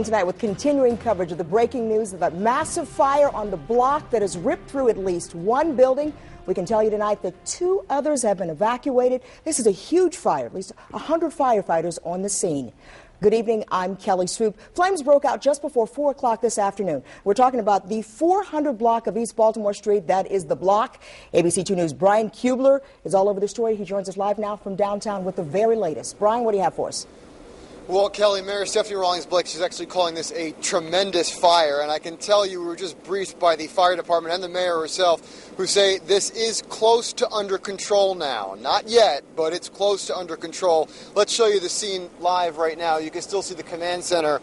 Tonight with continuing coverage of the breaking news of a massive fire on the block that has ripped through at least one building. We can tell you tonight that 2 others have been evacuated. This is a huge fire, at least 100 firefighters on the scene. Good evening, I'm Kelly Swoop. Flames broke out just before 4 o'clock this afternoon. We're talking about the 400 block of East Baltimore Street. That is the block. ABC 2 News' Brian Kubler is all over the story. He joins us live now from downtown with the very latest. Brian, what do you have for us? Well, Kelly, Mayor Stephanie Rawlings-Blake, she's actually calling this a tremendous fire, and I can tell you we were just briefed by the fire department and the mayor herself, who say this is close to under control now. Not yet, but it's close to under control. Let's show you the scene live right now. You can still see the command center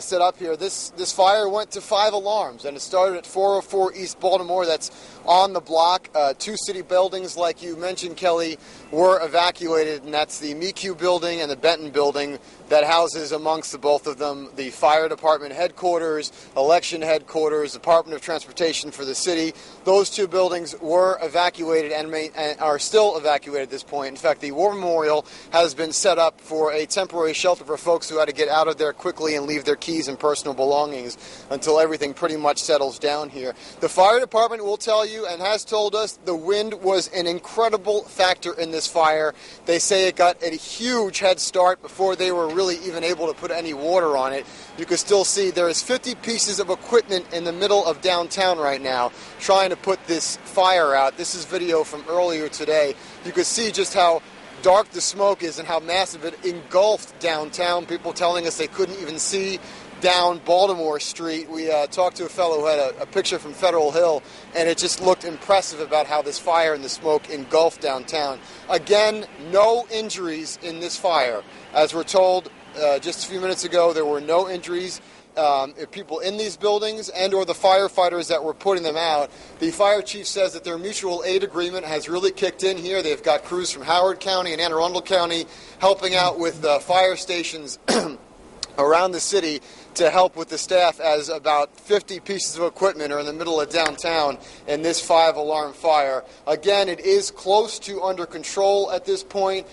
set up here. This fire went to 5 alarms, and it started at 404 East Baltimore. That's on the block. 2 city buildings, like you mentioned, Kelly, were evacuated, and that's the MECU building and the Benton building that houses amongst the both of them the fire department headquarters, election headquarters, Department of Transportation for the city. Those 2 buildings were evacuated and are still evacuated at this point. In fact, the War Memorial has been set up for a temporary shelter for folks who had to get out of there quickly and leave their keys and personal belongings until everything pretty much settles down here. The fire department will tell you and has told us the wind was an incredible factor in this fire. They say it got a huge head start before they were really even able to put any water on it. You can still see there is 50 pieces of equipment in the middle of downtown right now trying to put this fire out. This is video from earlier today. You can see just how dark the smoke is and how massive it engulfed downtown. People telling us they couldn't even see down Baltimore Street. We talked to a fellow who had a picture from Federal Hill, and it just looked impressive about how this fire and the smoke engulfed downtown. Again, no injuries in this fire. As we're told just a few minutes ago, there were no injuries. People in these buildings and or the firefighters that were putting them out. The fire chief says that their mutual aid agreement has really kicked in here. They've got crews from Howard County and Anne Arundel County helping out with fire stations around the city to help with the staff, as about 50 pieces of equipment are in the middle of downtown in this 5-alarm fire. Again, it is close to under control at this point.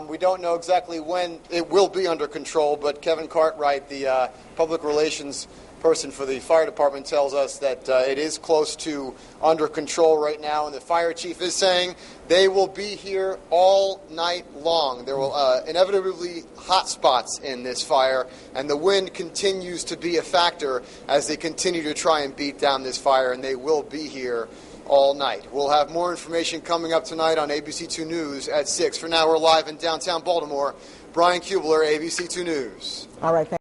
We don't know exactly when it will be under control, but Kevin Cartwright, the public relations person for the fire department, tells us that it is close to under control right now, and the fire chief is saying they will be here all night long. There will inevitably hot spots in this fire, and the wind continues to be a factor as they continue to try and beat down this fire, and they will be here all night. We'll have more information coming up tonight on ABC 2 News at 6. For now, we're live in downtown Baltimore. Brian Kubler, ABC 2 News. All right.